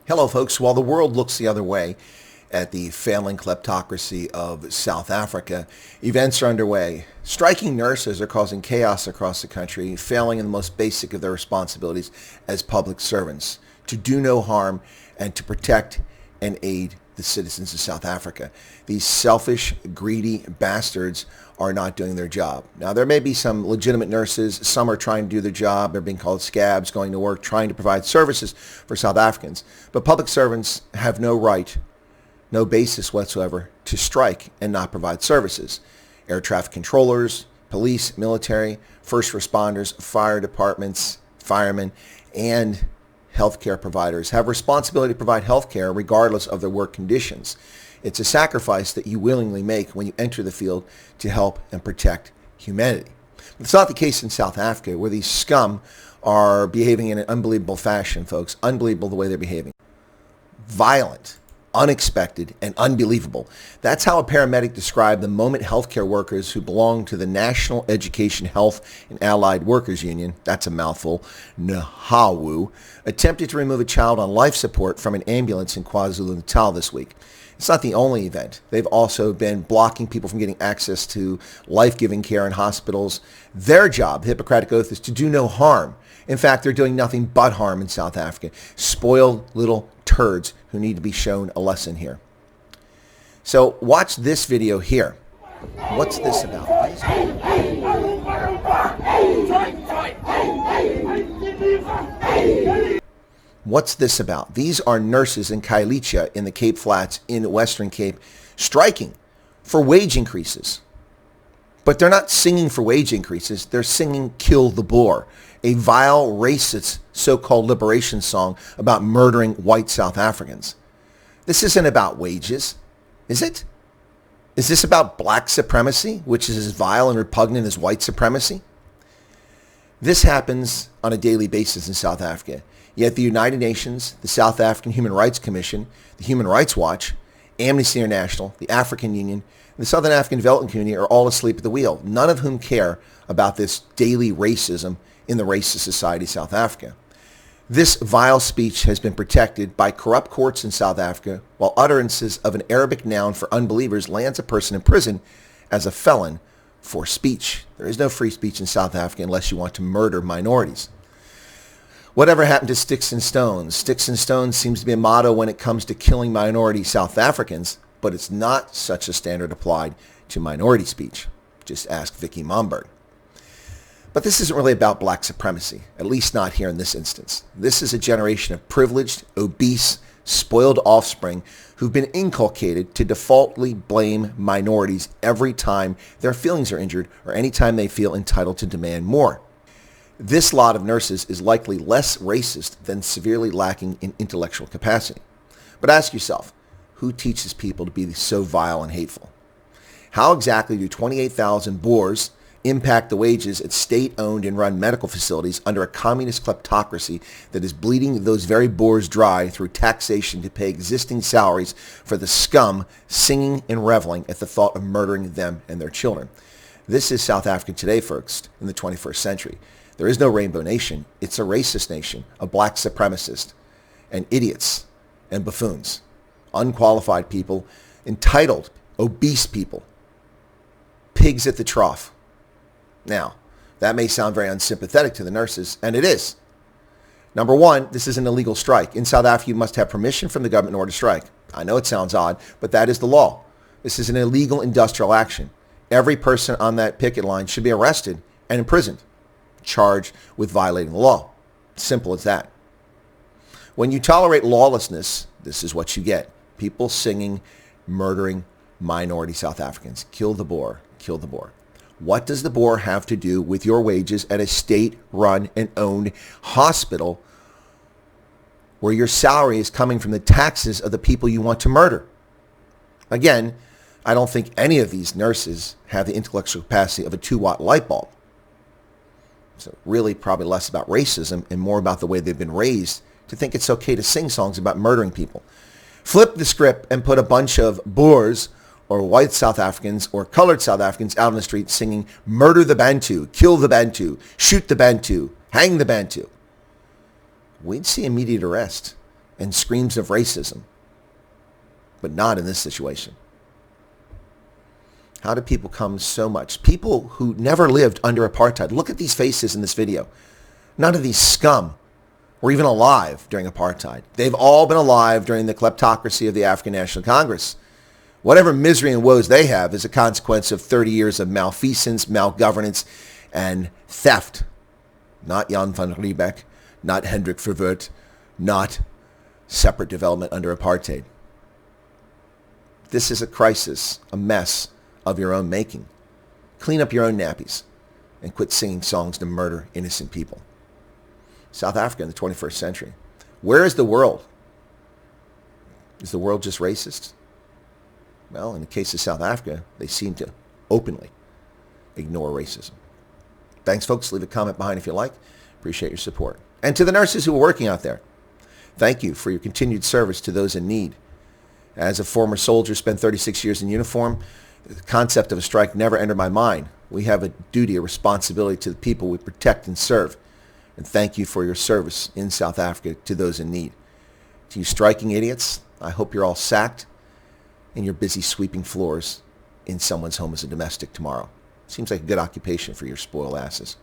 Hello, folks. While the world looks the other way at the failing kleptocracy of South Africa, events are underway. Striking nurses are causing chaos across the country, failing in the most basic of their responsibilities as public servants, to do no harm and to protect and aid the citizens of South Africa. These selfish, greedy bastards are not doing their job. Now, there may be some legitimate nurses. Some are trying to do their job. They're being called scabs, going to work, trying to provide services for South Africans. But public servants have no right, no basis whatsoever to strike and not provide services. Air traffic controllers, police, military, first responders, fire departments, firemen, and healthcare providers have responsibility to provide healthcare regardless of their work conditions. It's a sacrifice that you willingly make when you enter the field to help and protect humanity. It's not the case in South Africa, where these scum are behaving in an unbelievable fashion, folks. Unbelievable the way they're behaving. Violent, unexpected, and unbelievable. That's how a paramedic described the moment healthcare workers who belong to the National Education, Health, and Allied Workers Union, that's a mouthful, NHAWU, attempted to remove a child on life support from an ambulance in KwaZulu-Natal this week. It's not the only event. They've also been blocking people from getting access to life-giving care in hospitals. Their job, the Hippocratic Oath, is to do no harm. In fact, they're doing nothing but harm in South Africa. Spoiled little turds who need to be shown a lesson here. So watch this video here. What's this about? What's this about? These are nurses in Khayelitsha in the Cape Flats in Western Cape striking for wage increases. But they're not singing for wage increases. They're singing Kill the Boer, a vile, racist so-called liberation song about murdering white South Africans. This isn't about wages, is it? Is this about black supremacy, which is as vile and repugnant as white supremacy? This happens on a daily basis in South Africa. Yet the United Nations, the South African Human Rights Commission, the Human Rights Watch, Amnesty International, the African Union, and the Southern African Development Community are all asleep at the wheel, none of whom care about this daily racism in the racist society of South Africa. This vile speech has been protected by corrupt courts in South Africa, while utterances of an Arabic noun for unbelievers lands a person in prison as a felon for speech. There is no free speech in South Africa unless you want to murder minorities. Whatever happened to sticks and stones? Sticks and stones seems to be a motto when it comes to killing minority South Africans, but it's not such a standard applied to minority speech. Just ask Vicky Momberg. But this isn't really about black supremacy, at least not here in this instance. This is a generation of privileged, obese, spoiled offspring who've been inculcated to defaultly blame minorities every time their feelings are injured or any time they feel entitled to demand more. This lot of nurses is likely less racist than severely lacking in intellectual capacity. But ask yourself, who teaches people to be so vile and hateful? How exactly do 28,000 Boers impact the wages at state-owned and run medical facilities under a communist kleptocracy that is bleeding those very Boers dry through taxation to pay existing salaries for the scum singing and reveling at the thought of murdering them and their children? This is South Africa today, folks, in the 21st century. There is no rainbow nation. It's a racist nation of black supremacists and idiots and buffoons, unqualified people, entitled, obese people, pigs at the trough. Now, that may sound very unsympathetic to the nurses, and it is. Number one, this is an illegal strike. In South Africa, you must have permission from the government in order to strike. I know it sounds odd, but that is the law. This is an illegal industrial action. Every person on that picket line should be arrested and imprisoned, charged with violating the law. Simple as that. When you tolerate lawlessness, this is what you get. People singing, murdering minority South Africans. Kill the Boer, kill the Boer. What does the Boer have to do with your wages at a state-run and owned hospital where your salary is coming from the taxes of the people you want to murder? Again, I don't think any of these nurses have the intellectual capacity of a 2-watt light bulb. So really probably less about racism and more about the way they've been raised to think it's okay to sing songs about murdering people. Flip the script and put a bunch of Boers or white South Africans or colored South Africans out on the street singing, murder the Bantu, kill the Bantu, shoot the Bantu, hang the Bantu. We'd see immediate arrest. and screams of racism, but not in this situation. How do people come so much? People who never lived under apartheid. Look at these faces in this video. None of these scum were even alive during apartheid. They've all been alive during the kleptocracy of the African National Congress. Whatever misery and woes they have is a consequence of 30 years of malfeasance, malgovernance, and theft. Not Jan van Riebeck, not Hendrik Verwoerd, not separate development under apartheid. This is a crisis, a mess of your own making. Clean up your own nappies and quit singing songs to murder innocent people. South Africa in the 21st century. Where is the world? Is the world just racist? Well, in the case of South Africa, they seem to openly ignore racism. Thanks, folks. Leave a comment behind if you like. Appreciate your support. And to the nurses who are working out there, thank you for your continued service to those in need. As a former soldier, spent 36 years in uniform, the concept of a strike never entered my mind. We have a duty, a responsibility to the people we protect and serve. And thank you for your service in South Africa to those in need. To you striking idiots, I hope you're all sacked and you're busy sweeping floors in someone's home as a domestic tomorrow. Seems like a good occupation for your spoiled asses.